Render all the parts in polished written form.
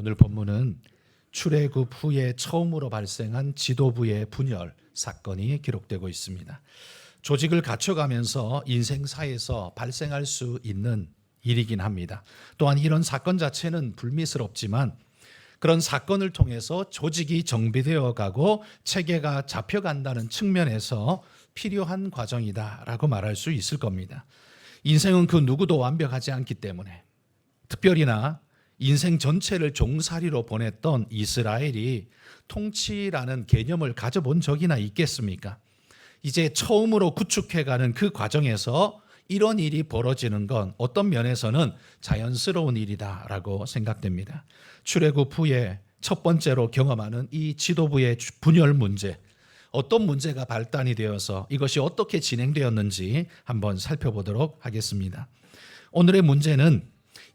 오늘 본문은 출애굽 후에 처음으로 발생한 지도부의 분열 사건이 기록되고 있습니다. 조직을 갖춰가면서 인생사에서 발생할 수 있는 일이긴 합니다. 또한 이런 사건 자체는 불미스럽지만 그런 사건을 통해서 조직이 정비되어 가고 체계가 잡혀간다는 측면에서 필요한 과정이다라고 말할 수 있을 겁니다. 인생은 그 누구도 완벽하지 않기 때문에 특별히나 인생 전체를 종살이로 보냈던 이스라엘이 통치라는 개념을 가져본 적이나 있겠습니까? 이제 처음으로 구축해가는 그 과정에서 이런 일이 벌어지는 건 어떤 면에서는 자연스러운 일이다라고 생각됩니다. 출애굽 후에 첫 번째로 경험하는 이 지도부의 분열 문제, 어떤 문제가 발단이 되어서 이것이 어떻게 진행되었는지 한번 살펴보도록 하겠습니다. 오늘의 문제는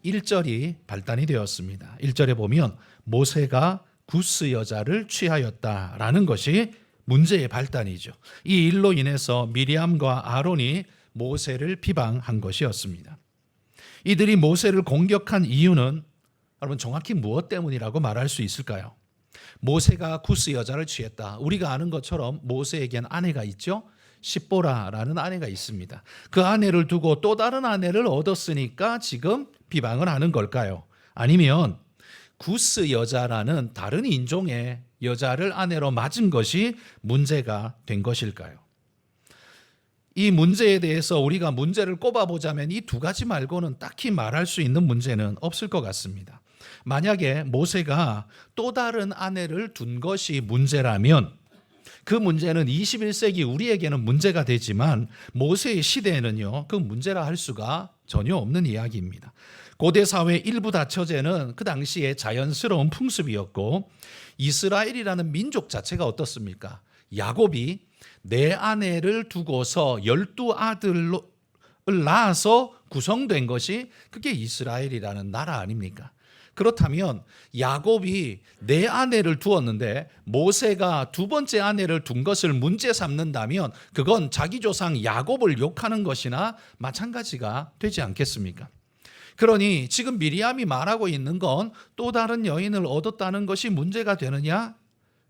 1절이 발단이 되었습니다. 1절에 보면 모세가 구스 여자를 취하였다라는 것이 문제의 발단이죠. 이 일로 인해서 미리암과 아론이 모세를 비방한 것이었습니다. 이들이 모세를 공격한 이유는 여러분 정확히 무엇 때문이라고 말할 수 있을까요? 모세가 구스 여자를 취했다. 우리가 아는 것처럼 모세에겐 아내가 있죠. 십보라라는 아내가 있습니다. 그 아내를 두고 또 다른 아내를 얻었으니까 지금 비방을 하는 걸까요? 아니면 구스 여자라는 다른 인종의 여자를 아내로 맞은 것이 문제가 된 것일까요? 이 문제에 대해서 우리가 문제를 꼽아보자면 이 두 가지 말고는 딱히 말할 수 있는 문제는 없을 것 같습니다. 만약에 모세가 또 다른 아내를 둔 것이 문제라면 그 문제는 21세기 우리에게는 문제가 되지만 모세의 시대에는요, 그 문제라 할 수가 전혀 없는 이야기입니다. 고대 사회 일부 다처제는 그 당시에 자연스러운 풍습이었고 이스라엘이라는 민족 자체가 어떻습니까? 야곱이 내 아내를 두고서 12아들을 낳아서 구성된 것이 그게 이스라엘이라는 나라 아닙니까? 그렇다면 야곱이 내 아내를 두었는데 모세가 두 번째 아내를 둔 것을 문제 삼는다면 그건 자기 조상 야곱을 욕하는 것이나 마찬가지가 되지 않겠습니까? 그러니 지금 미리암이 말하고 있는 건 또 다른 여인을 얻었다는 것이 문제가 되느냐?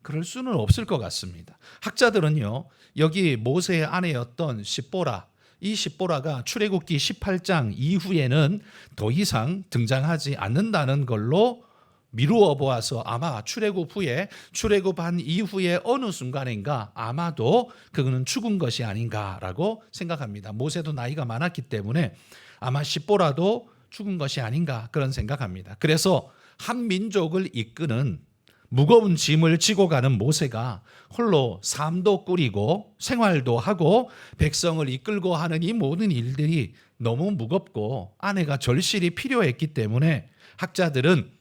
그럴 수는 없을 것 같습니다. 학자들은요, 여기 모세의 아내였던 십보라, 이 십보라가 출애굽기 18장 이후에는 더 이상 등장하지 않는다는 걸로 미루어 보아서 아마 출애굽 후에 출애굽한 이후에 어느 순간인가 아마도 그거는 죽은 것이 아닌가라고 생각합니다. 모세도 나이가 많았기 때문에 아마 십보라도 죽은 것이 아닌가 그런 생각합니다. 그래서 한 민족을 이끄는 무거운 짐을 지고 가는 모세가 홀로 삶도 꾸리고 생활도 하고 백성을 이끌고 하는 이 모든 일들이 너무 무겁고 아내가 절실히 필요했기 때문에 학자들은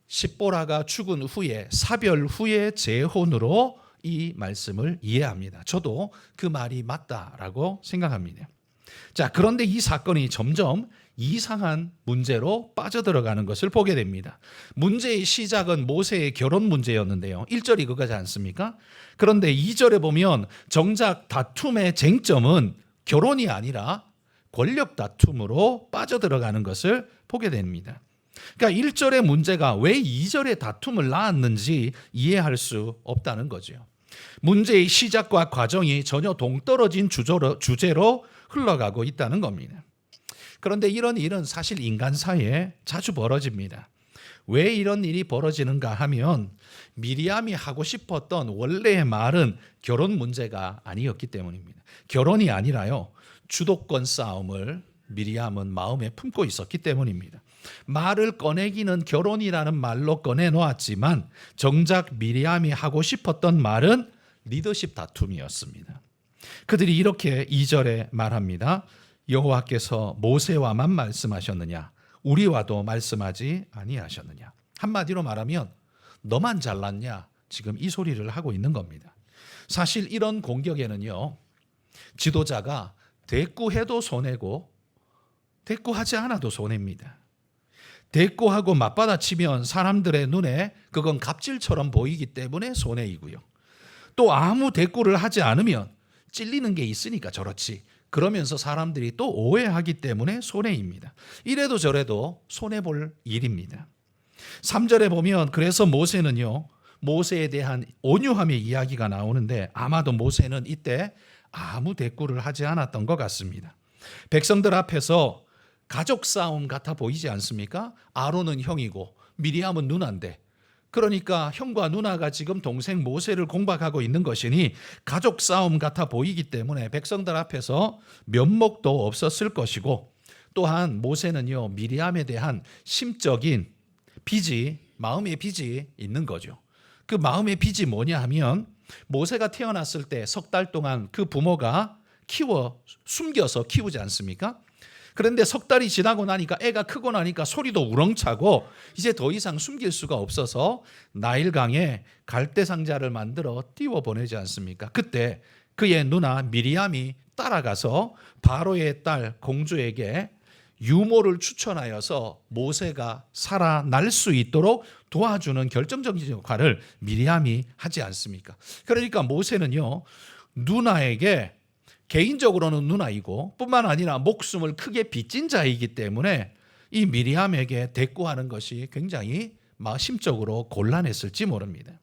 십보라가 죽은 후에 사별 후에 재혼으로 이 말씀을 이해합니다. 저도 그 말이 맞다라고 생각합니다. 자, 그런데 이 사건이 점점 이상한 문제로 빠져들어가는 것을 보게 됩니다. 문제의 시작은 모세의 결혼 문제였는데요. 1절이 그거지 않습니까? 그런데 2절에 보면 정작 다툼의 쟁점은 결혼이 아니라 권력 다툼으로 빠져들어가는 것을 보게 됩니다. 그러니까 1절의 문제가 왜 2절에 다툼을 낳았는지 이해할 수 없다는 거죠. 문제의 시작과 과정이 전혀 동떨어진 주제로 흘러가고 있다는 겁니다. 그런데 이런 일은 사실 인간사에 자주 벌어집니다. 왜 이런 일이 벌어지는가 하면 미리암이 하고 싶었던 원래의 말은 결혼 문제가 아니었기 때문입니다. 결혼이 아니라요, 주도권 싸움을 미리암은 마음에 품고 있었기 때문입니다. 말을 꺼내기는 결혼이라는 말로 꺼내놓았지만 정작 미리암이 하고 싶었던 말은 리더십 다툼이었습니다. 그들이 이렇게 2절에 말합니다. 여호와께서 모세와만 말씀하셨느냐? 우리와도 말씀하지 아니하셨느냐? 한마디로 말하면 너만 잘났냐? 지금 이 소리를 하고 있는 겁니다. 사실 이런 공격에는요, 지도자가 대꾸해도 손해고 대꾸하지 않아도 손해입니다. 대꾸하고 맞받아치면 사람들의 눈에 그건 갑질처럼 보이기 때문에 손해이고요. 또 아무 대꾸를 하지 않으면 찔리는 게 있으니까 저렇지. 그러면서 사람들이 또 오해하기 때문에 손해입니다. 이래도 저래도 손해볼 일입니다. 3절에 보면 그래서 모세에 대한 온유함의 이야기가 나오는데 아마도 모세는 이때 아무 대꾸를 하지 않았던 것 같습니다. 백성들 앞에서 가족 싸움 같아 보이지 않습니까? 아론은 형이고 미리암은 누나인데, 그러니까 형과 누나가 지금 동생 모세를 공박하고 있는 것이니 가족 싸움 같아 보이기 때문에 백성들 앞에서 면목도 없었을 것이고, 또한 모세는요 미리암에 대한 심적인 빚이, 마음의 빚이 있는 거죠. 그 마음의 빚이 뭐냐 하면 모세가 태어났을 때 석 달 동안 그 부모가 숨겨서 키우지 않습니까? 그런데 석 달이 지나고 나니까 애가 크고 나니까 소리도 우렁차고 이제 더 이상 숨길 수가 없어서 나일강에 갈대 상자를 만들어 띄워 보내지 않습니까? 그때 그의 누나 미리암이 따라가서 바로의 딸 공주에게 유모를 추천하여서 모세가 살아날 수 있도록 도와주는 결정적인 역할을 미리암이 하지 않습니까? 그러니까 모세는요 누나에게, 개인적으로는 누나이고 뿐만 아니라 목숨을 크게 빚진 자이기 때문에 이 미리암에게 대꾸하는 것이 굉장히 심적으로 곤란했을지 모릅니다.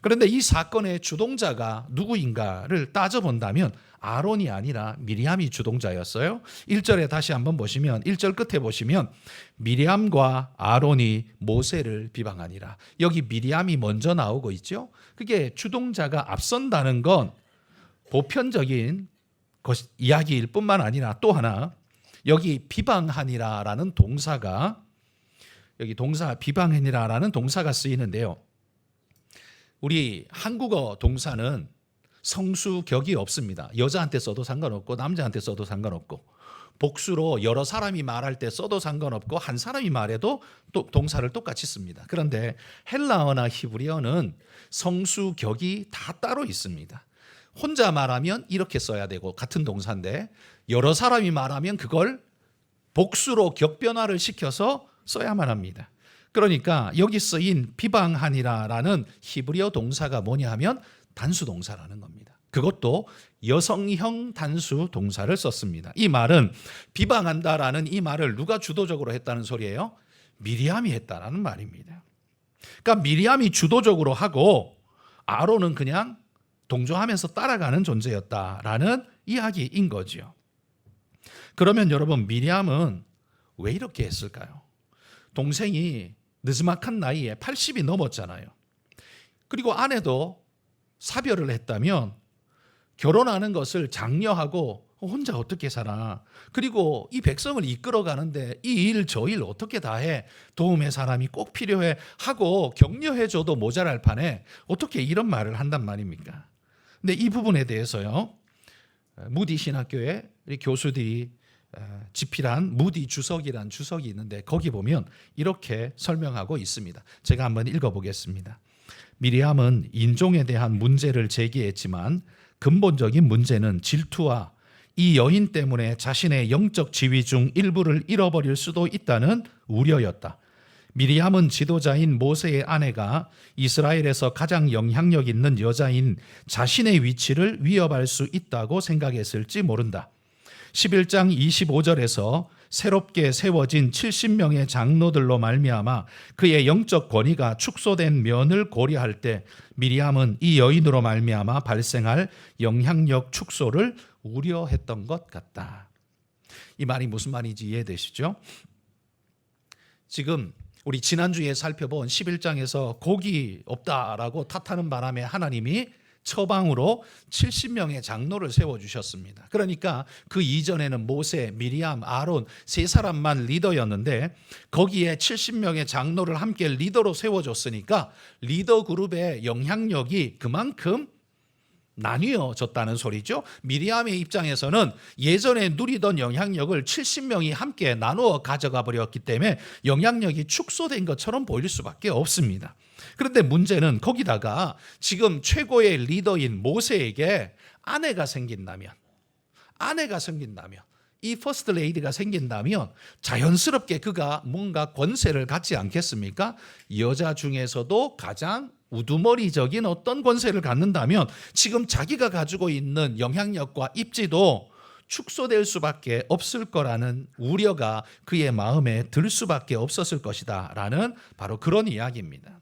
그런데 이 사건의 주동자가 누구인가를 따져본다면 아론이 아니라 미리암이 주동자였어요. 1절에 다시 한번 보시면 1절 끝에 보시면 미리암과 아론이 모세를 비방하니라. 여기 미리암이 먼저 나오고 있죠. 그게 주동자가 앞선다는 건 보편적인 이야기일 뿐만 아니라 또 하나, 여기 비방하니라라는 동사가, 여기 동사 비방하니라라는 동사가 쓰이는데요. 우리 한국어 동사는 성수격이 없습니다. 여자한테 써도 상관없고 남자한테 써도 상관없고, 복수로 여러 사람이 말할 때 써도 상관없고 한 사람이 말해도 또 동사를 똑같이 씁니다. 그런데 헬라어나 히브리어는 성수격이 다 따로 있습니다. 혼자 말하면 이렇게 써야 되고 같은 동사인데, 여러 사람이 말하면 그걸 복수로 격변화를 시켜서 써야만 합니다. 그러니까 여기 쓰인 비방하니라라는 히브리어 동사가 뭐냐 하면 단수 동사라는 겁니다. 그것도 여성형 단수 동사를 썼습니다. 이 말은, 비방한다라는 이 말을 누가 주도적으로 했다는 소리예요? 미리암이 했다라는 말입니다. 그러니까 미리암이 주도적으로 하고 아론은 그냥 동조하면서 따라가는 존재였다라는 이야기인 거죠. 그러면 여러분, 미리암은 왜 이렇게 했을까요? 동생이 느지막한 나이에 80이 넘었잖아요. 그리고 아내도 사별을 했다면 결혼하는 것을 장려하고 혼자 어떻게 살아? 그리고 이 백성을 이끌어가는데 이 일 저 일 어떻게 다 해? 도움의 사람이 꼭 필요해 하고 격려해줘도 모자랄 판에 어떻게 이런 말을 한단 말입니까? 근데 이 부분에 대해서요, 무디 신학교의 교수들이 집필한 무디 주석이란 주석이 있는데 거기 보면 이렇게 설명하고 있습니다. 제가 한번 읽어보겠습니다. 미리암은 인종에 대한 문제를 제기했지만 근본적인 문제는 질투와 이 여인 때문에 자신의 영적 지위 중 일부를 잃어버릴 수도 있다는 우려였다. 미리암은 지도자인 모세의 아내가 이스라엘에서 가장 영향력 있는 여자인 자신의 위치를 위협할 수 있다고 생각했을지 모른다. 11장 25절에서 새롭게 세워진 70명의 장로들로 말미암아 그의 영적 권위가 축소된 면을 고려할 때 미리암은 이 여인으로 말미암아 발생할 영향력 축소를 우려했던 것 같다. 이 말이 무슨 말인지 이해되시죠? 지금 우리 지난주에 살펴본 11장에서 곡이 없다라고 탓하는 바람에 하나님이 처방으로 70명의 장로를 세워주셨습니다. 그러니까 그 이전에는 모세, 미리암, 아론 세 사람만 리더였는데 거기에 70명의 장로를 함께 리더로 세워줬으니까 리더 그룹의 영향력이 그만큼 나뉘어졌다는 소리죠. 미리암의 입장에서는 예전에 누리던 영향력을 70명이 함께 나누어 가져가 버렸기 때문에 영향력이 축소된 것처럼 보일 수밖에 없습니다. 그런데 문제는 거기다가 지금 최고의 리더인 모세에게 아내가 생긴다면, 이 퍼스트 레이디가 생긴다면 자연스럽게 그가 뭔가 권세를 갖지 않겠습니까? 여자 중에서도 가장 우두머리적인 어떤 권세를 갖는다면 지금 자기가 가지고 있는 영향력과 입지도 축소될 수밖에 없을 거라는 우려가 그의 마음에 들 수밖에 없었을 것이다 라는 바로 그런 이야기입니다.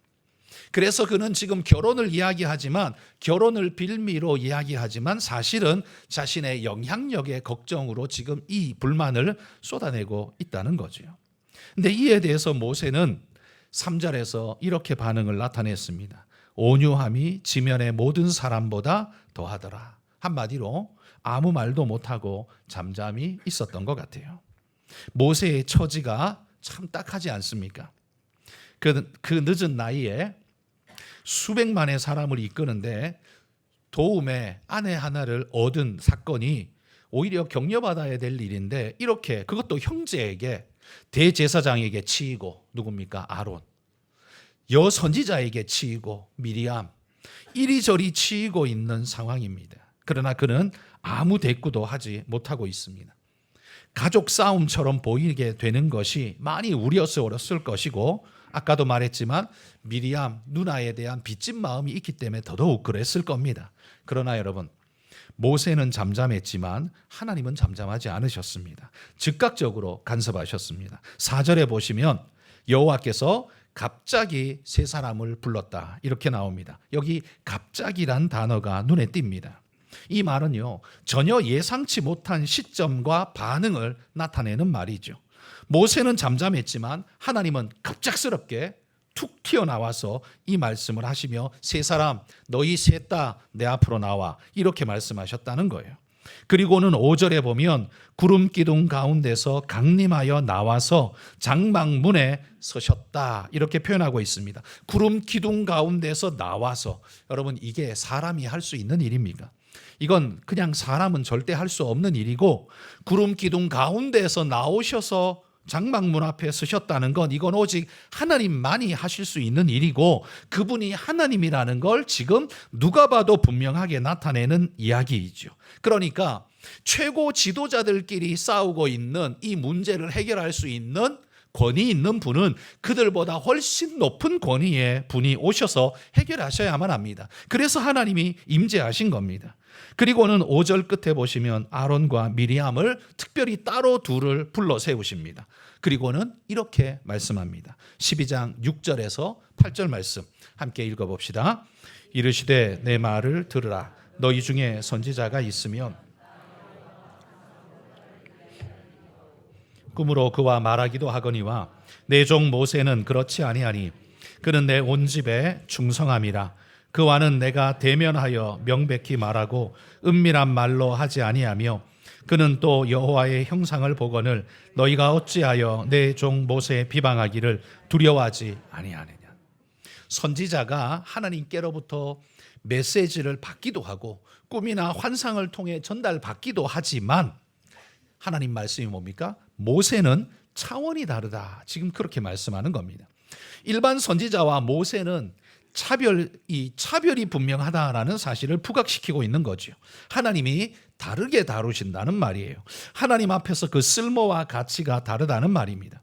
그래서 그는 지금 결혼을 이야기하지만, 결혼을 빌미로 이야기하지만 사실은 자신의 영향력의 걱정으로 지금 이 불만을 쏟아내고 있다는 거죠. 근데 이에 대해서 모세는 3절에서 이렇게 반응을 나타냈습니다. 온유함이 지면의 모든 사람보다 더하더라. 한마디로 아무 말도 못하고 잠잠히 있었던 것 같아요. 모세의 처지가 참 딱하지 않습니까? 그 늦은 나이에 수백만의 사람을 이끄는데 도움에 아내 하나를 얻은 사건이 오히려 격려받아야 될 일인데, 이렇게 그것도 형제에게, 대제사장에게 치이고, 누굽니까? 아론, 여선지자에게 치이고 미리암, 이리저리 치이고 있는 상황입니다. 그러나 그는 아무 대꾸도 하지 못하고 있습니다. 가족 싸움처럼 보이게 되는 것이 많이 우려스러웠을 것이고, 아까도 말했지만 미리암 누나에 대한 빚진 마음이 있기 때문에 더더욱 그랬을 겁니다. 그러나 여러분, 모세는 잠잠했지만 하나님은 잠잠하지 않으셨습니다. 즉각적으로 간섭하셨습니다. 4절에 보시면 여호와께서 갑자기 세 사람을 불렀다 이렇게 나옵니다. 여기 갑자기란 단어가 눈에 띕니다. 이 말은요, 전혀 예상치 못한 시점과 반응을 나타내는 말이죠. 모세는 잠잠했지만 하나님은 갑작스럽게 툭 튀어나와서 이 말씀을 하시며, 세 사람 너희 셋 다 내 앞으로 나와, 이렇게 말씀하셨다는 거예요. 그리고는 5절에 보면 구름 기둥 가운데서 강림하여 나와서 장막문에 서셨다 이렇게 표현하고 있습니다. 구름 기둥 가운데서 나와서, 여러분 이게 사람이 할 수 있는 일입니까? 이건 그냥 사람은 절대 할 수 없는 일이고, 구름 기둥 가운데에서 나오셔서 장막문 앞에 서셨다는 건 이건 오직 하나님만이 하실 수 있는 일이고, 그분이 하나님이라는 걸 지금 누가 봐도 분명하게 나타내는 이야기이죠. 그러니까 최고 지도자들끼리 싸우고 있는 이 문제를 해결할 수 있는 권위 있는 분은 그들보다 훨씬 높은 권위의 분이 오셔서 해결하셔야만 합니다. 그래서 하나님이 임재하신 겁니다. 그리고는 5절 끝에 보시면 아론과 미리암을 특별히 따로 둘을 불러 세우십니다. 그리고는 이렇게 말씀합니다. 12장 6절에서 8절 말씀 함께 읽어봅시다. 이르시되 내 말을 들으라. 너희 중에 선지자가 있으면 꿈으로 그와 말하기도 하거니와 내 종 모세는 그렇지 아니하니 그는 내 온 집에 충성함이라. 그와는 내가 대면하여 명백히 말하고 은밀한 말로 하지 아니하며 그는 또 여호와의 형상을 보거늘 너희가 어찌하여 내 종 모세의 비방하기를 두려워하지 아니하느냐. 선지자가 하나님께로부터 메시지를 받기도 하고 꿈이나 환상을 통해 전달받기도 하지만 하나님 말씀이 뭡니까? 모세는 차원이 다르다. 지금 그렇게 말씀하는 겁니다. 일반 선지자와 모세는 차별이 분명하다라는 사실을 부각시키고 있는 거죠. 하나님이 다르게 다루신다는 말이에요. 하나님 앞에서 그 쓸모와 가치가 다르다는 말입니다.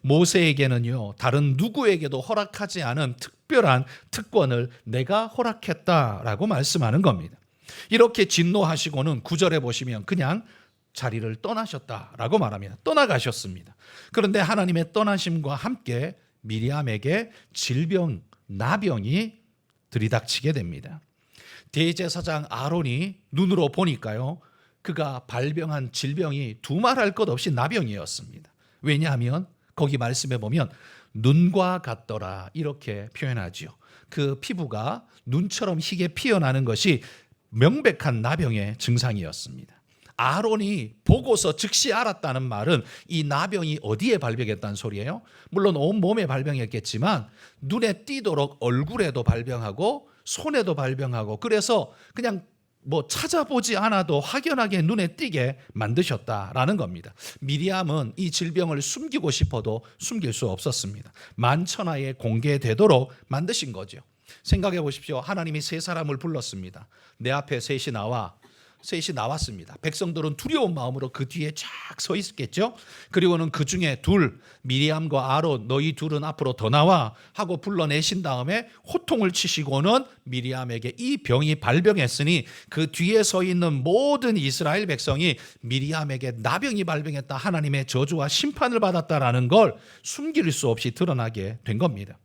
모세에게는요, 다른 누구에게도 허락하지 않은 특별한 특권을 내가 허락했다라고 말씀하는 겁니다. 이렇게 진노하시고는 9절에 보시면 그냥 자리를 떠나셨다라고 말합니다. 떠나가셨습니다. 그런데 하나님의 떠나심과 함께 미리암에게 질병, 나병이 들이닥치게 됩니다. 대제사장 아론이 눈으로 보니까요, 그가 발병한 질병이 두말할 것 없이 나병이었습니다. 왜냐하면 거기 말씀에 보면 눈과 같더라 이렇게 표현하지요. 그 피부가 눈처럼 희게 피어나는 것이 명백한 나병의 증상이었습니다. 아론이 보고서 즉시 알았다는 말은 이 나병이 어디에 발병했다는 소리예요? 물론 온 몸에 발병했겠지만 눈에 띄도록 얼굴에도 발병하고 손에도 발병하고, 그래서 그냥 뭐 찾아보지 않아도 확연하게 눈에 띄게 만드셨다라는 겁니다. 미리암은 이 질병을 숨기고 싶어도 숨길 수 없었습니다. 만천하에 공개되도록 만드신 거죠. 생각해 보십시오. 하나님이 세 사람을 불렀습니다. 내 앞에 셋이 나와 셋이 나왔습니다. 백성들은 두려운 마음으로 그 뒤에 쫙 서 있었겠죠. 그리고는 그 중에 둘, 미리암과 아론, 너희 둘은 앞으로 더 나와 하고 불러내신 다음에 호통을 치시고는 미리암에게 이 병이 발병했으니 그 뒤에 서 있는 모든 이스라엘 백성이 미리암에게 나병이 발병했다, 하나님의 저주와 심판을 받았다라는 걸 숨길 수 없이 드러나게 된 겁니다.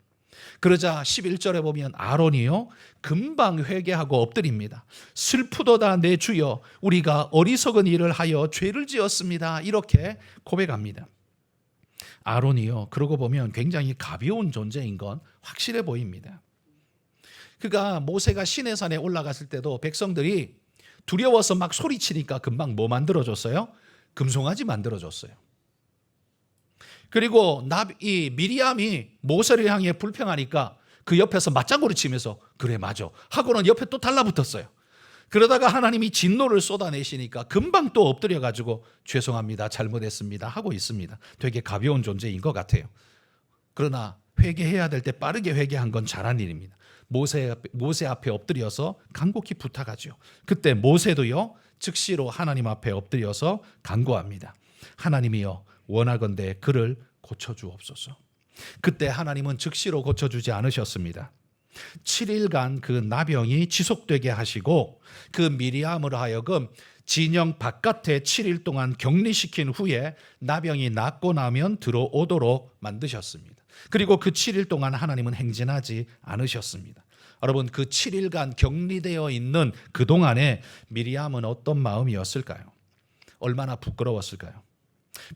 그러자 11절에 보면 아론이요 금방 회개하고 엎드립니다. 슬프도다 내 주여, 우리가 어리석은 일을 하여 죄를 지었습니다. 이렇게 고백합니다. 아론이요, 그러고 보면 굉장히 가벼운 존재인 건 확실해 보입니다. 그가 모세가 시내산에 올라갔을 때도 백성들이 두려워서 막 소리치니까 금방 뭐 만들어줬어요? 금송아지 만들어줬어요. 그리고 이 미리암이 모세를 향해 불평하니까 그 옆에서 맞장구를 치면서 그래 맞아 하고는 옆에 또 달라붙었어요. 그러다가 하나님이 진노를 쏟아내시니까 금방 또 엎드려가지고 죄송합니다, 잘못했습니다 하고 있습니다. 되게 가벼운 존재인 것 같아요. 그러나 회개해야 될 때 빠르게 회개한 건 잘한 일입니다. 모세 앞에 엎드려서 간곡히 부탁하죠. 그때 모세도요 즉시로 하나님 앞에 엎드려서 간구합니다. 하나님이여, 원하건대 그를 고쳐주옵소서. 그때 하나님은 즉시로 고쳐주지 않으셨습니다. 7일간 그 나병이 지속되게 하시고 그 미리암으로 하여금 진영 바깥에 7일 동안 격리시킨 후에 나병이 낫고 나면 들어오도록 만드셨습니다. 그리고 그 7일 동안 하나님은 행진하지 않으셨습니다. 여러분, 그 7일간 격리되어 있는 그동안에 미리암은 어떤 마음이었을까요? 얼마나 부끄러웠을까요?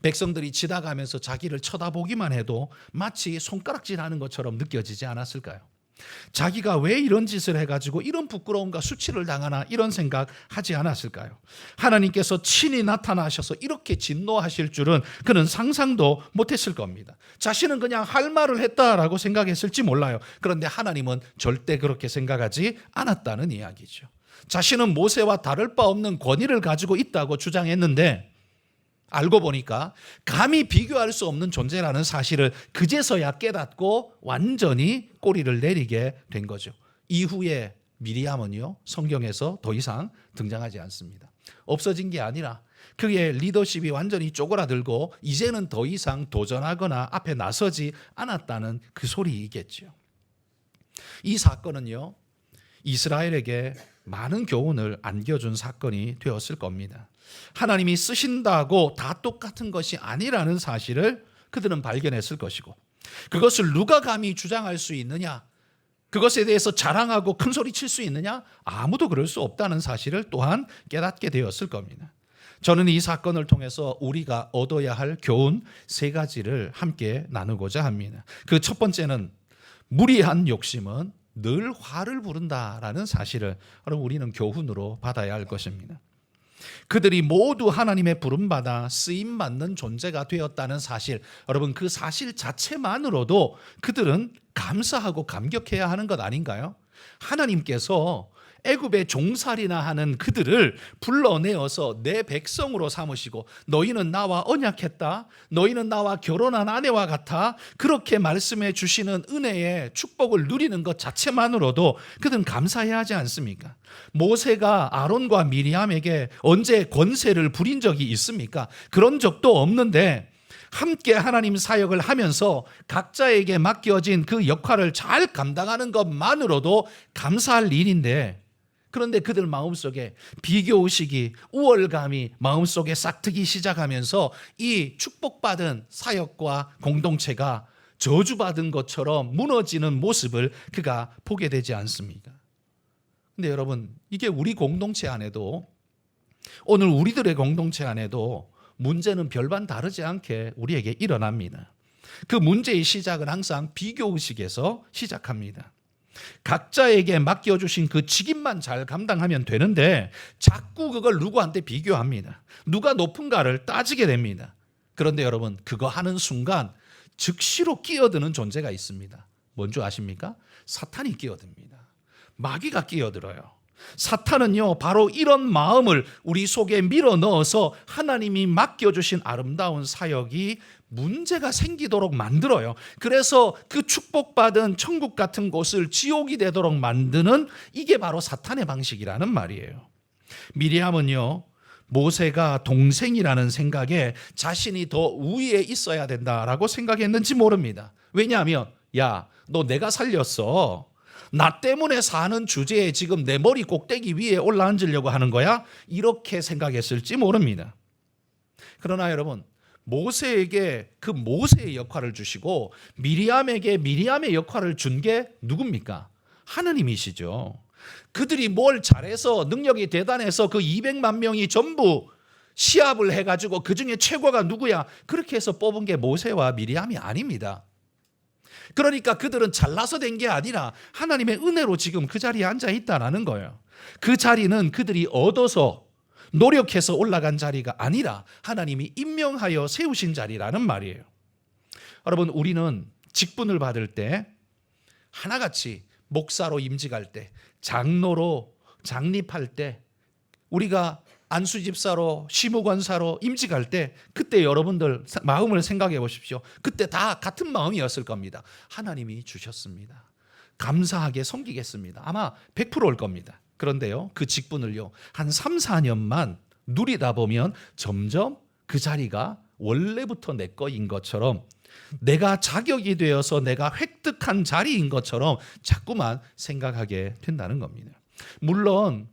백성들이 지나가면서 자기를 쳐다보기만 해도 마치 손가락질하는 것처럼 느껴지지 않았을까요? 자기가 왜 이런 짓을 해가지고 이런 부끄러움과 수치를 당하나 이런 생각 하지 않았을까요? 하나님께서 친히 나타나셔서 이렇게 진노하실 줄은 그는 상상도 못했을 겁니다. 자신은 그냥 할 말을 했다라고 생각했을지 몰라요. 그런데 하나님은 절대 그렇게 생각하지 않았다는 이야기죠. 자신은 모세와 다를 바 없는 권위를 가지고 있다고 주장했는데 알고 보니까 감히 비교할 수 없는 존재라는 사실을 그제서야 깨닫고 완전히 꼬리를 내리게 된 거죠. 이후에 미리암은요 성경에서 더 이상 등장하지 않습니다. 없어진 게 아니라 그의 리더십이 완전히 쪼그라들고 이제는 더 이상 도전하거나 앞에 나서지 않았다는 그 소리이겠죠. 이 사건은요 이스라엘에게 많은 교훈을 안겨준 사건이 되었을 겁니다. 하나님이 쓰신다고 다 똑같은 것이 아니라는 사실을 그들은 발견했을 것이고, 그것을 누가 감히 주장할 수 있느냐, 그것에 대해서 자랑하고 큰 소리 칠 수 있느냐, 아무도 그럴 수 없다는 사실을 또한 깨닫게 되었을 겁니다. 저는 이 사건을 통해서 우리가 얻어야 할 교훈 3가지를 함께 나누고자 합니다. 그 첫 번째는 무리한 욕심은 늘 화를 부른다라는 사실을 여러분 우리는 교훈으로 받아야 할 것입니다. 그들이 모두 하나님의 부름받아 쓰임받는 존재가 되었다는 사실, 여러분 그 사실 자체만으로도 그들은 감사하고 감격해야 하는 것 아닌가요? 하나님께서 애굽의 종살이나 하는 그들을 불러내어서 내 백성으로 삼으시고 너희는 나와 언약했다, 너희는 나와 결혼한 아내와 같아, 그렇게 말씀해 주시는 은혜의 축복을 누리는 것 자체만으로도 그들은 감사해야 하지 않습니까? 모세가 아론과 미리암에게 언제 권세를 부린 적이 있습니까? 그런 적도 없는데 함께 하나님 사역을 하면서 각자에게 맡겨진 그 역할을 잘 감당하는 것만으로도 감사할 일인데, 그런데 그들 마음속에 비교의식이, 우월감이 마음속에 싹트기 시작하면서 이 축복받은 사역과 공동체가 저주받은 것처럼 무너지는 모습을 그가 보게 되지 않습니까? 근데 여러분, 이게 우리 공동체 안에도, 오늘 우리들의 공동체 안에도 문제는 별반 다르지 않게 우리에게 일어납니다. 그 문제의 시작은 항상 비교의식에서 시작합니다. 각자에게 맡겨주신 그 직임만 잘 감당하면 되는데 자꾸 그걸 누구한테 비교합니다. 누가 높은가를 따지게 됩니다. 그런데 여러분, 그거 하는 순간 즉시로 끼어드는 존재가 있습니다. 뭔지 아십니까? 사탄이 끼어듭니다. 마귀가 끼어들어요. 사탄은요 바로 이런 마음을 우리 속에 밀어 넣어서 하나님이 맡겨주신 아름다운 사역이 문제가 생기도록 만들어요. 그래서 그 축복받은 천국 같은 곳을 지옥이 되도록 만드는, 이게 바로 사탄의 방식이라는 말이에요. 미리암은요, 모세가 동생이라는 생각에 자신이 더 우위에 있어야 된다라고 생각했는지 모릅니다. 왜냐하면 야, 너 내가 살렸어. 나 때문에 사는 주제에 지금 내 머리 꼭대기 위에 올라앉으려고 하는 거야? 이렇게 생각했을지 모릅니다. 그러나 여러분, 모세에게 그 모세의 역할을 주시고 미리암에게 미리암의 역할을 준 게 누굽니까? 하느님이시죠. 그들이 뭘 잘해서 능력이 대단해서 그 200만 명이 전부 시합을 해가지고 그 중에 최고가 누구야? 그렇게 해서 뽑은 게 모세와 미리암이 아닙니다. 그러니까 그들은 잘나서 된 게 아니라 하나님의 은혜로 지금 그 자리에 앉아 있다라는 거예요. 그 자리는 그들이 얻어서 노력해서 올라간 자리가 아니라 하나님이 임명하여 세우신 자리라는 말이에요. 여러분, 우리는 직분을 받을 때 하나같이 목사로 임직할 때, 장로로 장립할 때, 우리가 안수집사로 시무권사로 임직할 때, 그때 여러분들 마음을 생각해 보십시오. 그때 다 같은 마음이었을 겁니다. 하나님이 주셨습니다. 감사하게 섬기겠습니다. 아마 100%일 겁니다. 그런데요, 그 직분을요, 한 3, 4년만 누리다 보면 점점 그 자리가 원래부터 내 거인 것처럼, 내가 자격이 되어서 내가 획득한 자리인 것처럼 자꾸만 생각하게 된다는 겁니다. 물론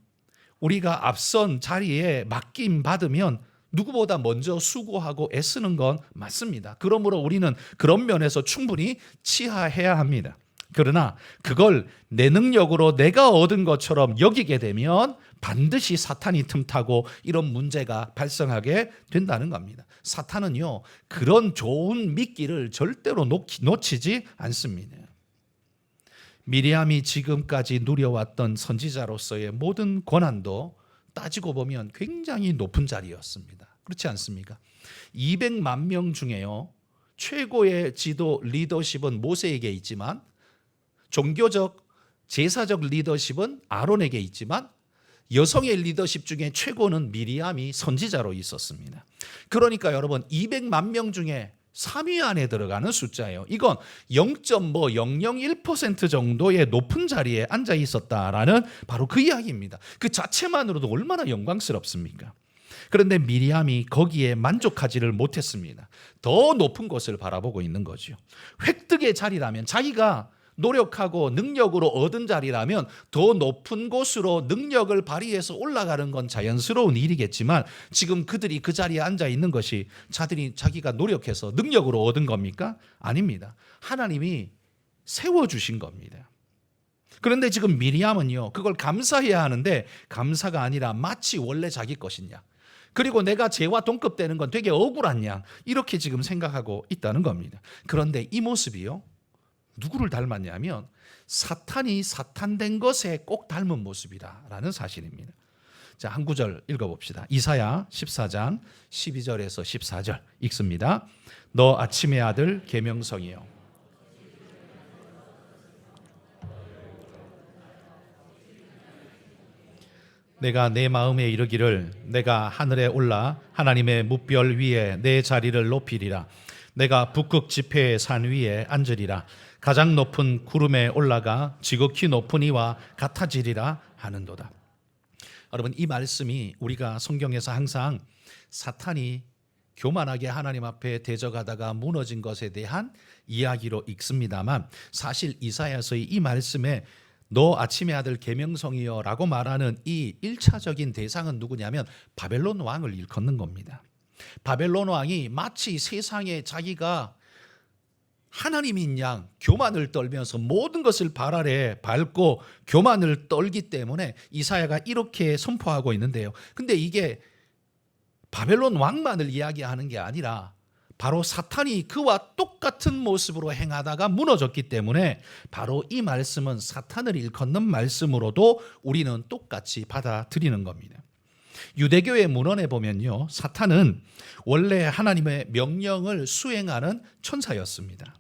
우리가 앞선 자리에 맡김 받으면 누구보다 먼저 수고하고 애쓰는 건 맞습니다. 그러므로 우리는 그런 면에서 충분히 치하해야 합니다. 그러나 그걸 내 능력으로 내가 얻은 것처럼 여기게 되면 반드시 사탄이 틈타고 이런 문제가 발생하게 된다는 겁니다. 사탄은요, 그런 좋은 미끼를 절대로 놓치지 않습니다. 미리암이 지금까지 누려왔던 선지자로서의 모든 권한도 따지고 보면 굉장히 높은 자리였습니다. 그렇지 않습니까? 200만 명 중에요, 최고의 지도 리더십은 모세에게 있지만 종교적 제사적 리더십은 아론에게 있지만 여성의 리더십 중에 최고는 미리암이 선지자로 있었습니다. 그러니까 여러분, 200만 명 중에 3위 안에 들어가는 숫자예요. 이건 0.001% 정도의 높은 자리에 앉아 있었다라는 바로 그 이야기입니다. 그 자체만으로도 얼마나 영광스럽습니까? 그런데 미리암이 거기에 만족하지를 못했습니다. 더 높은 곳을 바라보고 있는 거죠. 획득의 자리라면, 자기가 노력하고 능력으로 얻은 자리라면 더 높은 곳으로 능력을 발휘해서 올라가는 건 자연스러운 일이겠지만, 지금 그들이 그 자리에 앉아 있는 것이 자기가 노력해서 능력으로 얻은 겁니까? 아닙니다. 하나님이 세워주신 겁니다. 그런데 지금 미리암은요, 그걸 감사해야 하는데 감사가 아니라 마치 원래 자기 것이냐, 그리고 내가 쟤와 동급되는 건 되게 억울한 양, 이렇게 지금 생각하고 있다는 겁니다. 그런데 이 모습이요, 누구를 닮았냐면 사탄이 사탄된 것에 꼭 닮은 모습이라는 사실입니다. 자, 한 구절 읽어봅시다. 이사야 14장 12절에서 14절 읽습니다. 너 아침의 아들 계명성이여, 내가 내 마음에 이르기를 내가 하늘에 올라 하나님의 뭇별 위에 내 자리를 높이리라. 내가 북극 지폐의 산 위에 앉으리라. 가장 높은 구름에 올라가 지극히 높은 이와 같아지리라 하는도다. 여러분, 이 말씀이 우리가 성경에서 항상 사탄이 교만하게 하나님 앞에 대적하다가 무너진 것에 대한 이야기로 읽습니다만, 사실 이사야서의 이 말씀에 너 아침의 아들 계명성이여 라고 말하는 이 1차적인 대상은 누구냐면 바벨론 왕을 일컫는 겁니다. 바벨론 왕이 마치 세상에 자기가 하나님인 양 교만을 떨면서 모든 것을 발 아래 밟고 교만을 떨기 때문에 이사야가 이렇게 선포하고 있는데요. 근데 이게 바벨론 왕만을 이야기하는 게 아니라 바로 사탄이 그와 똑같은 모습으로 행하다가 무너졌기 때문에 바로 이 말씀은 사탄을 일컫는 말씀으로도 우리는 똑같이 받아들이는 겁니다. 유대교의 문헌에 보면요, 사탄은 원래 하나님의 명령을 수행하는 천사였습니다.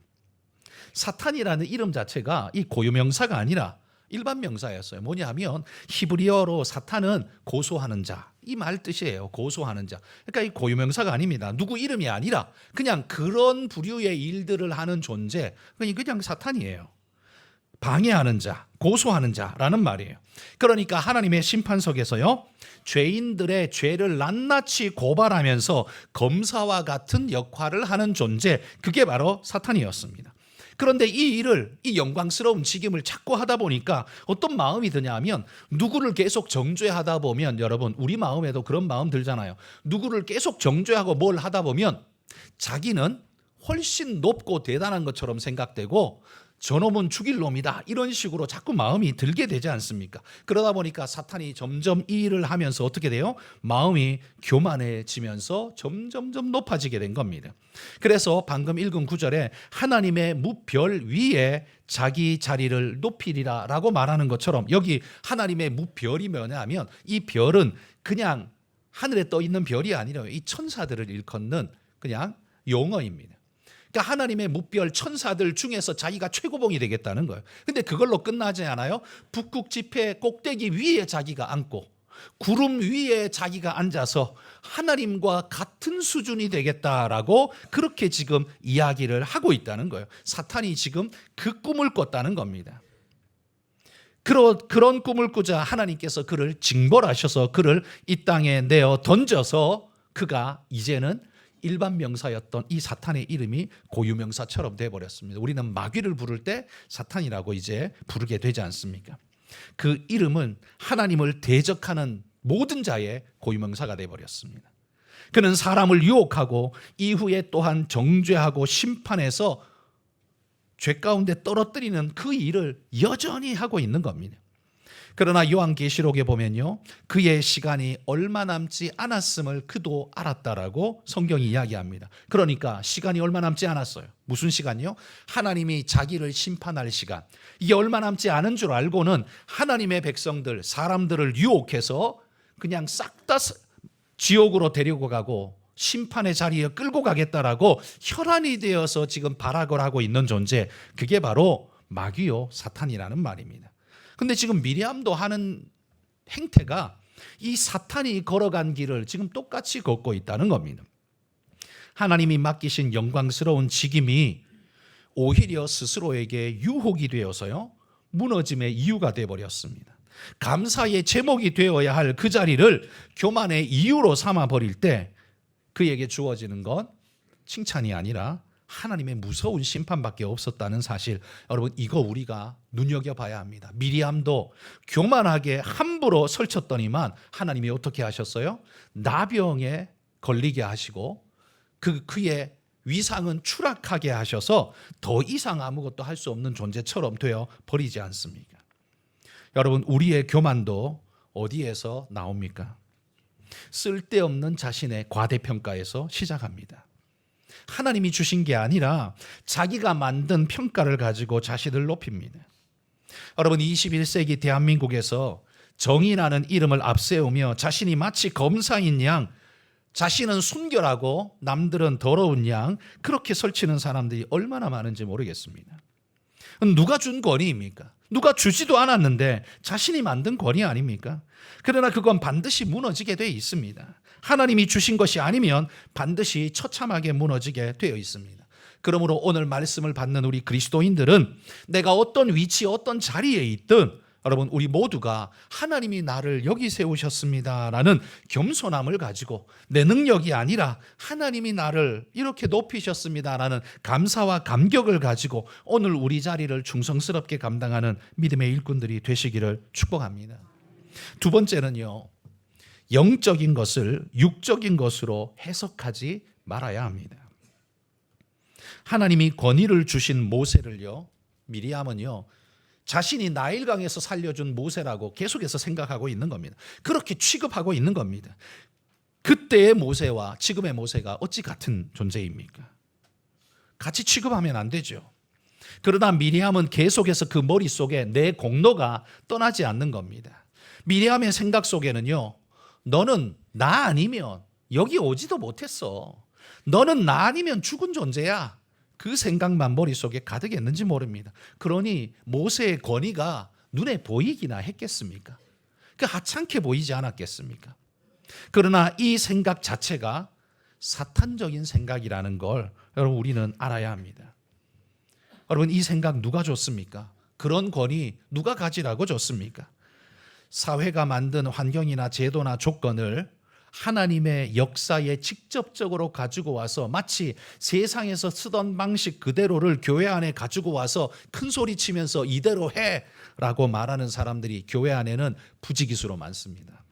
사탄이라는 이름 자체가 이 고유명사가 아니라 일반 명사였어요. 뭐냐면 히브리어로 사탄은 고소하는 자, 이 말 뜻이에요. 고소하는 자. 그러니까 이 고유명사가 아닙니다. 누구 이름이 아니라 그냥 그런 부류의 일들을 하는 존재, 그냥 사탄이에요. 방해하는 자, 고소하는 자라는 말이에요. 그러니까 하나님의 심판석에서요, 죄인들의 죄를 낱낱이 고발하면서 검사와 같은 역할을 하는 존재, 그게 바로 사탄이었습니다. 그런데 이 일을, 이 영광스러운 직임을 자꾸 하다 보니까 어떤 마음이 드냐면, 누구를 계속 정죄하다 보면, 여러분 우리 마음에도 그런 마음 들잖아요. 누구를 계속 정죄하고 뭘 하다 보면 자기는 훨씬 높고 대단한 것처럼 생각되고, 저놈은 죽일 놈이다, 이런 식으로 자꾸 마음이 들게 되지 않습니까? 그러다 보니까 사탄이 점점 이 일을 하면서 어떻게 돼요? 마음이 교만해지면서 점점점 높아지게 된 겁니다. 그래서 방금 읽은 구절에 하나님의 무별 위에 자기 자리를 높이리라 라고 말하는 것처럼, 여기 하나님의 무별이 뭐냐면, 이 별은 그냥 하늘에 떠 있는 별이 아니라 이 천사들을 일컫는 그냥 용어입니다. 그러니까 하나님의 무별 천사들 중에서 자기가 최고봉이 되겠다는 거예요. 근데 그걸로 끝나지 않아요. 북극 지폐 꼭대기 위에 자기가 앉고 구름 위에 자기가 앉아서 하나님과 같은 수준이 되겠다라고 그렇게 지금 이야기를 하고 있다는 거예요. 사탄이 지금 그 꿈을 꿨다는 겁니다. 그런 꿈을 꾸자 하나님께서 그를 징벌하셔서 그를 이 땅에 내어 던져서 그가 이제는 일반 명사였던 이 사탄의 이름이 고유명사처럼 되어버렸습니다. 우리는 마귀를 부를 때 사탄이라고 이제 부르게 되지 않습니까? 그 이름은 하나님을 대적하는 모든 자의 고유명사가 되어버렸습니다. 그는 사람을 유혹하고 이후에 또한 정죄하고 심판해서 죄 가운데 떨어뜨리는 그 일을 여전히 하고 있는 겁니다. 그러나 요한계시록에 보면요, 그의 시간이 얼마 남지 않았음을 그도 알았다라고 성경이 이야기합니다. 그러니까 시간이 얼마 남지 않았어요. 무슨 시간이요? 하나님이 자기를 심판할 시간. 이게 얼마 남지 않은 줄 알고는 하나님의 백성들, 사람들을 유혹해서 그냥 싹 다 지옥으로 데리고 가고 심판의 자리에 끌고 가겠다라고 혈안이 되어서 지금 발악을 하고 있는 존재, 그게 바로 마귀요 사탄이라는 말입니다. 근데 지금 미리암도 하는 행태가 이 사탄이 걸어간 길을 지금 똑같이 걷고 있다는 겁니다. 하나님이 맡기신 영광스러운 직임이 오히려 스스로에게 유혹이 되어서요, 무너짐의 이유가 되어버렸습니다. 감사의 제목이 되어야 할 그 자리를 교만의 이유로 삼아버릴 때 그에게 주어지는 건 칭찬이 아니라 하나님의 무서운 심판밖에 없었다는 사실, 여러분 이거 우리가 눈여겨봐야 합니다. 미리암도 교만하게 함부로 설쳤더니만 하나님이 어떻게 하셨어요? 나병에 걸리게 하시고 그의 위상은 추락하게 하셔서 더 이상 아무것도 할 수 없는 존재처럼 되어 버리지 않습니까? 여러분 우리의 교만도 어디에서 나옵니까? 쓸데없는 자신의 과대평가에서 시작합니다. 하나님이 주신 게 아니라 자기가 만든 평가를 가지고 자신을 높입니다. 여러분 21세기 대한민국에서 정의라는 이름을 앞세우며 자신이 마치 검사인 양, 자신은 순결하고 남들은 더러운 양, 그렇게 설치는 사람들이 얼마나 많은지 모르겠습니다. 누가 준 권위입니까? 누가 주지도 않았는데 자신이 만든 권위 아닙니까? 그러나 그건 반드시 무너지게 되어 있습니다. 하나님이 주신 것이 아니면 반드시 처참하게 무너지게 되어 있습니다. 그러므로 오늘 말씀을 받는 우리 그리스도인들은 내가 어떤 위치, 어떤 자리에 있든 여러분 우리 모두가 하나님이 나를 여기 세우셨습니다라는 겸손함을 가지고, 내 능력이 아니라 하나님이 나를 이렇게 높이셨습니다라는 감사와 감격을 가지고 오늘 우리 자리를 충성스럽게 감당하는 믿음의 일꾼들이 되시기를 축복합니다. 두 번째는요, 영적인 것을 육적인 것으로 해석하지 말아야 합니다. 하나님이 권위를 주신 모세를요, 미리암은요 자신이 나일강에서 살려준 모세라고 계속해서 생각하고 있는 겁니다. 그렇게 취급하고 있는 겁니다. 그때의 모세와 지금의 모세가 어찌 같은 존재입니까? 같이 취급하면 안 되죠. 그러나 미리암은 계속해서 그 머릿속에 내 공로가 떠나지 않는 겁니다. 미리암의 생각 속에는요, 너는 나 아니면 여기 오지도 못했어. 너는 나 아니면 죽은 존재야. 그 생각만 머릿속에 가득했는지 모릅니다. 그러니 모세의 권위가 눈에 보이기나 했겠습니까? 그 하찮게 보이지 않았겠습니까? 그러나 이 생각 자체가 사탄적인 생각이라는 걸 여러분 우리는 알아야 합니다. 여러분 이 생각 누가 줬습니까? 그런 권위 누가 가지라고 줬습니까? 사회가 만든 환경이나 제도나 조건을 하나님의 역사에 직접적으로 가지고 와서 마치 세상에서 쓰던 방식 그대로를 교회 안에 가지고 와서 큰 소리 치면서 이대로 해라고 말하는 사람들이 교회 안에는 부지기수로 많습니다.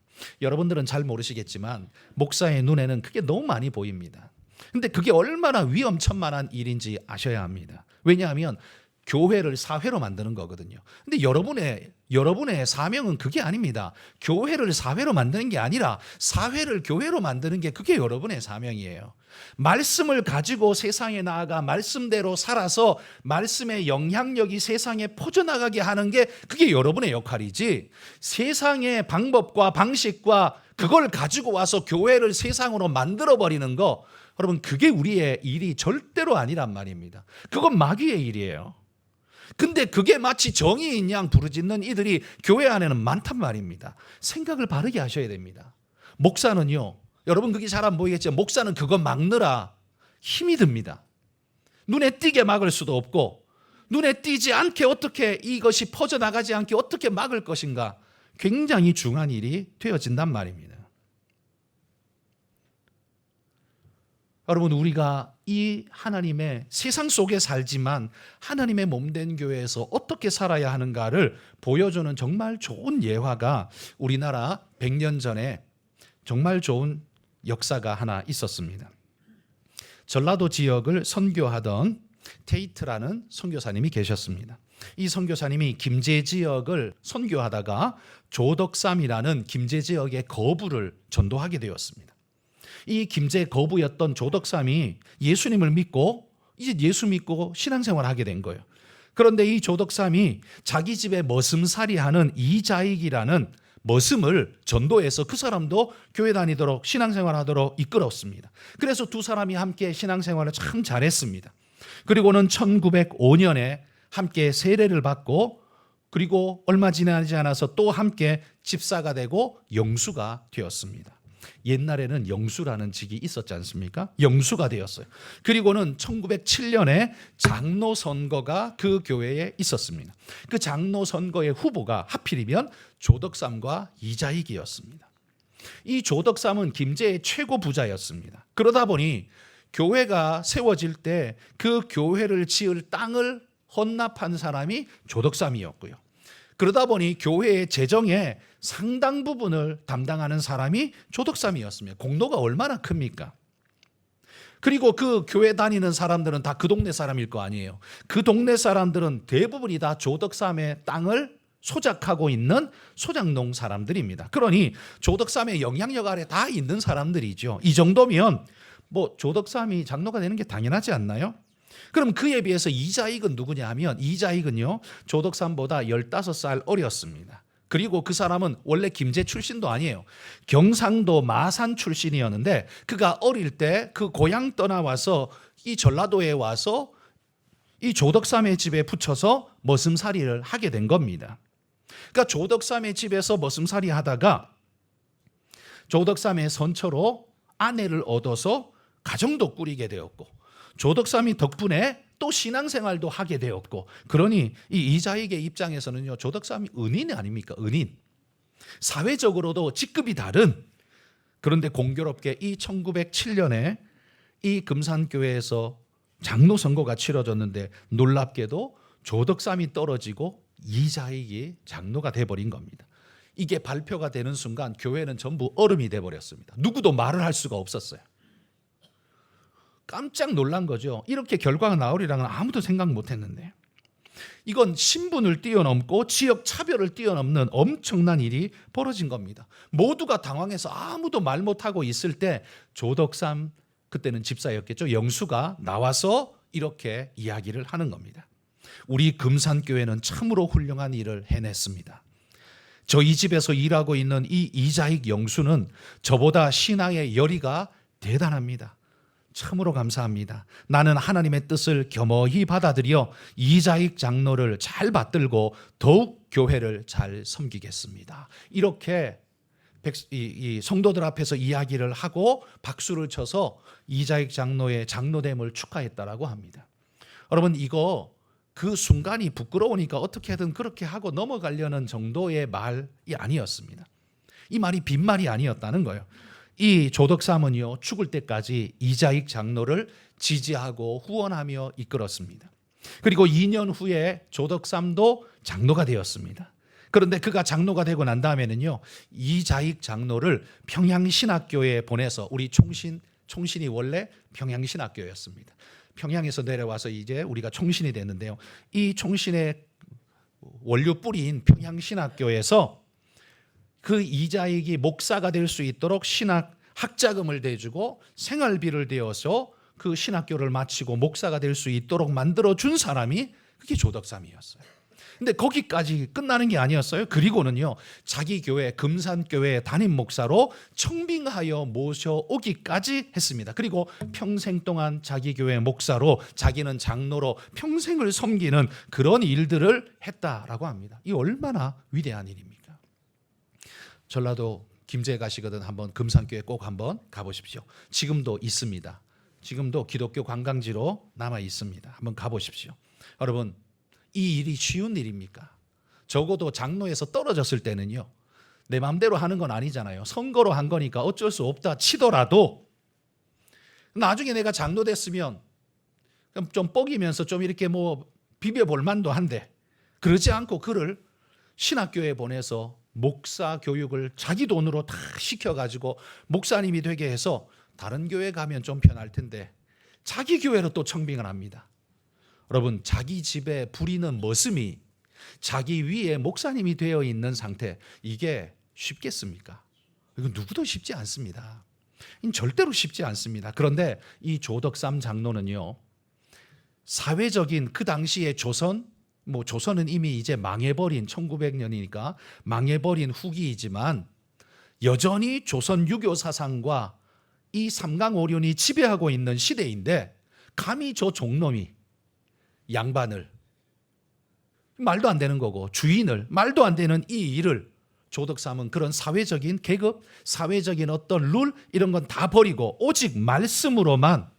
여러분들은 잘 모르시겠지만 목사의 눈에는 그게 너무 많이 보입니다. 근데 그게 얼마나 위험천만한 일인지 아셔야 합니다. 왜냐하면 교회를 사회로 만드는 거거든요. 근데 여러분의 사명은 그게 아닙니다. 교회를 사회로 만드는 게 아니라 사회를 교회로 만드는 게 그게 여러분의 사명이에요. 말씀을 가지고 세상에 나아가 말씀대로 살아서 말씀의 영향력이 세상에 퍼져나가게 하는 게 그게 여러분의 역할이지, 세상의 방법과 방식과 그걸 가지고 와서 교회를 세상으로 만들어버리는 거, 여러분 그게 우리의 일이 절대로 아니란 말입니다. 그건 마귀의 일이에요. 근데 그게 마치 정의인 양 부르짖는 이들이 교회 안에는 많단 말입니다. 생각을 바르게 하셔야 됩니다. 목사는요, 여러분 그게 잘 안 보이겠지만 목사는 그거 막느라 힘이 듭니다. 눈에 띄게 막을 수도 없고 눈에 띄지 않게 어떻게 이것이 퍼져나가지 않게 어떻게 막을 것인가, 굉장히 중요한 일이 되어진단 말입니다. 여러분 우리가 이 하나님의 세상 속에 살지만 하나님의 몸된 교회에서 어떻게 살아야 하는가를 보여주는 정말 좋은 예화가 우리나라 100년 전에 정말 좋은 역사가 하나 있었습니다. 전라도 지역을 선교하던 테이트라는 선교사님이 계셨습니다. 이 선교사님이 김제 지역을 선교하다가 조덕삼이라는 김제 지역의 거부를 전도하게 되었습니다. 이 김제 거부였던 조덕삼이 예수님을 믿고 이제 예수 믿고 신앙생활을 하게 된 거예요. 그런데 이 조덕삼이 자기 집에 머슴살이 하는 이자익이라는 머슴을 전도해서 그 사람도 교회 다니도록 신앙생활 하도록 이끌었습니다. 그래서 두 사람이 함께 신앙생활을 참 잘했습니다. 그리고는 1905년에 함께 세례를 받고 그리고 얼마 지나지 않아서 또 함께 집사가 되고 영수가 되었습니다. 옛날에는 영수라는 직이 있었지 않습니까? 영수가 되었어요. 그리고는 1907년에 장로 선거가 그 교회에 있었습니다. 그 장로 선거의 후보가 하필이면 조덕삼과 이자익이었습니다. 이 조덕삼은 김제의 최고 부자였습니다. 그러다 보니 교회가 세워질 때 그 교회를 지을 땅을 헌납한 사람이 조덕삼이었고요. 그러다 보니 교회의 재정에 상당 부분을 담당하는 사람이 조덕삼이었습니다. 공로가 얼마나 큽니까? 그리고 그 교회 다니는 사람들은 다 그 동네 사람일 거 아니에요. 그 동네 사람들은 대부분이 다 조덕삼의 땅을 소작하고 있는 소작농 사람들입니다. 그러니 조덕삼의 영향력 아래 다 있는 사람들이죠. 이 정도면 뭐 조덕삼이 장로가 되는 게 당연하지 않나요? 그럼 그에 비해서 이자익은 누구냐 하면 이자익은요 조덕삼보다 15살 어렸습니다. 그리고 그 사람은 원래 김제 출신도 아니에요. 경상도 마산 출신이었는데 그가 어릴 때 그 고향 떠나와서 이 전라도에 와서 이 조덕삼의 집에 붙여서 머슴살이를 하게 된 겁니다. 그러니까 조덕삼의 집에서 머슴살이 하다가 조덕삼의 선처로 아내를 얻어서 가정도 꾸리게 되었고 조덕삼이 덕분에 또 신앙생활도 하게 되었고, 그러니 이 이자익의 입장에서는요 조덕삼이 은인 아닙니까? 은인. 사회적으로도 직급이 다른. 그런데 공교롭게 이 1907년에 이 금산교회에서 장로 선거가 치러졌는데 놀랍게도 조덕삼이 떨어지고 이자익이 장로가 돼버린 겁니다. 이게 발표가 되는 순간 교회는 전부 얼음이 돼버렸습니다. 누구도 말을 할 수가 없었어요. 깜짝 놀란 거죠. 이렇게 결과가 나오리라는 아무도 생각 못했는데 이건 신분을 뛰어넘고 지역 차별을 뛰어넘는 엄청난 일이 벌어진 겁니다. 모두가 당황해서 아무도 말 못하고 있을 때 조덕삼, 그때는 집사였겠죠, 영수가 나와서 이렇게 이야기를 하는 겁니다. 우리 금산교회는 참으로 훌륭한 일을 해냈습니다. 저희 집에서 일하고 있는 이 이자익 영수는 저보다 신앙의 열의가 대단합니다. 참으로 감사합니다. 나는 하나님의 뜻을 겸허히 받아들여 이자익 장로를 잘 받들고 더욱 교회를 잘 섬기겠습니다. 이렇게 이 성도들 앞에서 이야기를 하고 박수를 쳐서 이자익 장로의 장로됨을 축하했다라고 합니다. 여러분 이거 그 순간이 부끄러우니까 어떻게든 그렇게 하고 넘어가려는 정도의 말이 아니었습니다. 이 말이 빈말이 아니었다는 거예요. 이 조덕삼은요, 죽을 때까지 이자익 장로를 지지하고 후원하며 이끌었습니다. 그리고 2년 후에 조덕삼도 장로가 되었습니다. 그런데 그가 장로가 되고 난 다음에는요, 이자익 장로를 평양신학교에 보내서, 우리 총신이 원래 평양신학교였습니다. 평양에서 내려와서 이제 우리가 총신이 됐는데요, 이 총신의 원료 뿌리인 평양신학교에서 그 이자익이 목사가 될 수 있도록 신학 학자금을 대주고 생활비를 대어서 그 신학교를 마치고 목사가 될 수 있도록 만들어준 사람이 그게 조덕삼이었어요. 근데 거기까지 끝나는 게 아니었어요. 그리고는요, 자기 교회 금산교회 담임 목사로 청빙하여 모셔오기까지 했습니다. 그리고 평생 동안 자기 교회 목사로, 자기는 장로로 평생을 섬기는 그런 일들을 했다라고 합니다. 이 얼마나 위대한 일입니까? 전라도 김제 가시거든 한번 금산교회 꼭 한번 가보십시오. 지금도 있습니다. 지금도 기독교 관광지로 남아 있습니다. 한번 가보십시오. 여러분, 이 일이 쉬운 일입니까? 적어도 장로에서 떨어졌을 때는요, 내 마음대로 하는 건 아니잖아요. 선거로 한 거니까 어쩔 수 없다 치더라도 나중에 내가 장로 됐으면 좀 뻐기면서 좀 이렇게 뭐 비벼볼 만도 한데, 그러지 않고 그를 신학교에 보내서 목사 교육을 자기 돈으로 다 시켜가지고 목사님이 되게 해서 다른 교회 가면 좀 편할 텐데 자기 교회로 또 청빙을 합니다. 여러분, 자기 집에 부리는 머슴이 자기 위에 목사님이 되어 있는 상태, 이게 쉽겠습니까? 이건 누구도 쉽지 않습니다. 절대로 쉽지 않습니다. 그런데 이 조덕삼 장로는요, 사회적인 그 당시의 조선은 이미 이제 망해버린 1900년이니까 망해버린 후기이지만 여전히 조선 유교 사상과 이 삼강오륜이 지배하고 있는 시대인데, 감히 저 종놈이 양반을, 말도 안 되는 거고 주인을, 말도 안 되는 이 일을, 조덕삼은 그런 사회적인 계급, 사회적인 어떤 룰 이런 건 다 버리고 오직 말씀으로만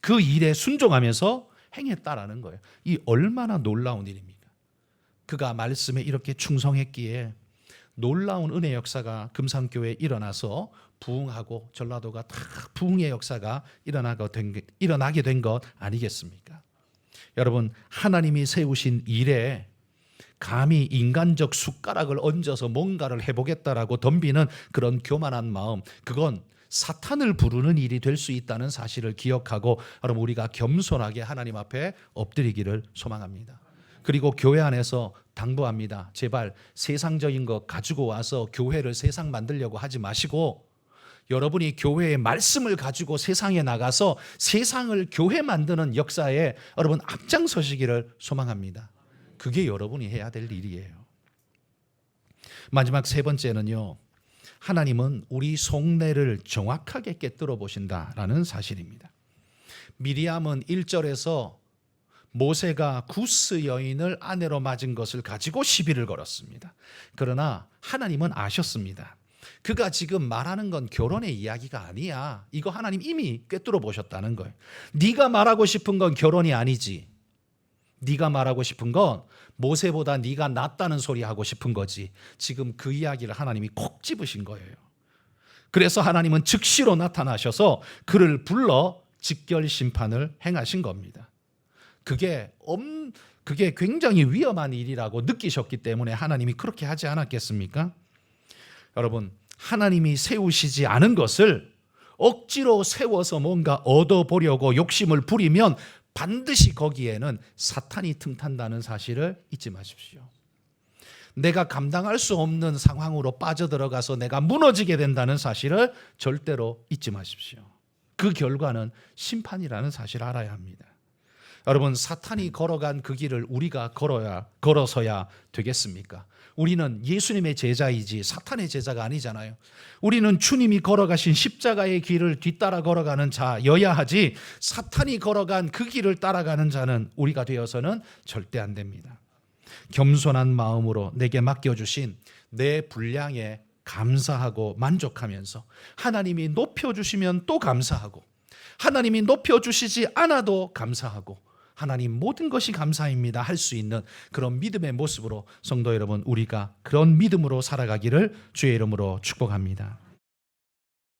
그 일에 순종하면서 행했다라는 거예요. 이 얼마나 놀라운 일입니까? 그가 말씀에 이렇게 충성했기에 놀라운 은혜 역사가 금산교회에 일어나서 부흥하고 전라도가 다 부흥의 역사가 일어나게 된 것 아니겠습니까? 여러분, 하나님이 세우신 일에 감히 인간적 숟가락을 얹어서 뭔가를 해보겠다라고 덤비는 그런 교만한 마음, 그건 사탄을 부르는 일이 될 수 있다는 사실을 기억하고, 여러분, 우리가 겸손하게 하나님 앞에 엎드리기를 소망합니다. 그리고 교회 안에서 당부합니다. 제발 세상적인 것 가지고 와서 교회를 세상 만들려고 하지 마시고, 여러분이 교회의 말씀을 가지고 세상에 나가서 세상을 교회 만드는 역사에 여러분 앞장서시기를 소망합니다. 그게 여러분이 해야 될 일이에요. 마지막 세 번째는요, 하나님은 우리 속내를 정확하게 꿰뚫어 보신다라는 사실입니다. 미리암은 1절에서 모세가 구스 여인을 아내로 맞은 것을 가지고 시비를 걸었습니다. 그러나 하나님은 아셨습니다. 그가 지금 말하는 건 결혼의 이야기가 아니야. 이거 하나님 이미 꿰뚫어 보셨다는 거예요. 네가 말하고 싶은 건 결혼이 아니지. 네가 말하고 싶은 건 모세보다 네가 낫다는 소리 하고 싶은 거지. 지금 그 이야기를 하나님이 콕 집으신 거예요. 그래서 하나님은 즉시로 나타나셔서 그를 불러 직결 심판을 행하신 겁니다. 그게 굉장히 위험한 일이라고 느끼셨기 때문에 하나님이 그렇게 하지 않았겠습니까? 여러분, 하나님이 세우시지 않은 것을 억지로 세워서 뭔가 얻어보려고 욕심을 부리면 반드시 거기에는 사탄이 틈탄다는 사실을 잊지 마십시오. 내가 감당할 수 없는 상황으로 빠져들어가서 내가 무너지게 된다는 사실을 절대로 잊지 마십시오. 그 결과는 심판이라는 사실을 알아야 합니다. 여러분, 사탄이 걸어간 그 길을 우리가 걸어서야 되겠습니까? 우리는 예수님의 제자이지 사탄의 제자가 아니잖아요. 우리는 주님이 걸어가신 십자가의 길을 뒤따라 걸어가는 자여야 하지, 사탄이 걸어간 그 길을 따라가는 자는 우리가 되어서는 절대 안 됩니다. 겸손한 마음으로 내게 맡겨주신 내 분량에 감사하고 만족하면서, 하나님이 높여주시면 또 감사하고, 하나님이 높여주시지 않아도 감사하고, 하나님 모든 것이 감사입니다 할 수 있는 그런 믿음의 모습으로 성도 여러분 우리가 그런 믿음으로 살아가기를 주의 이름으로 축복합니다.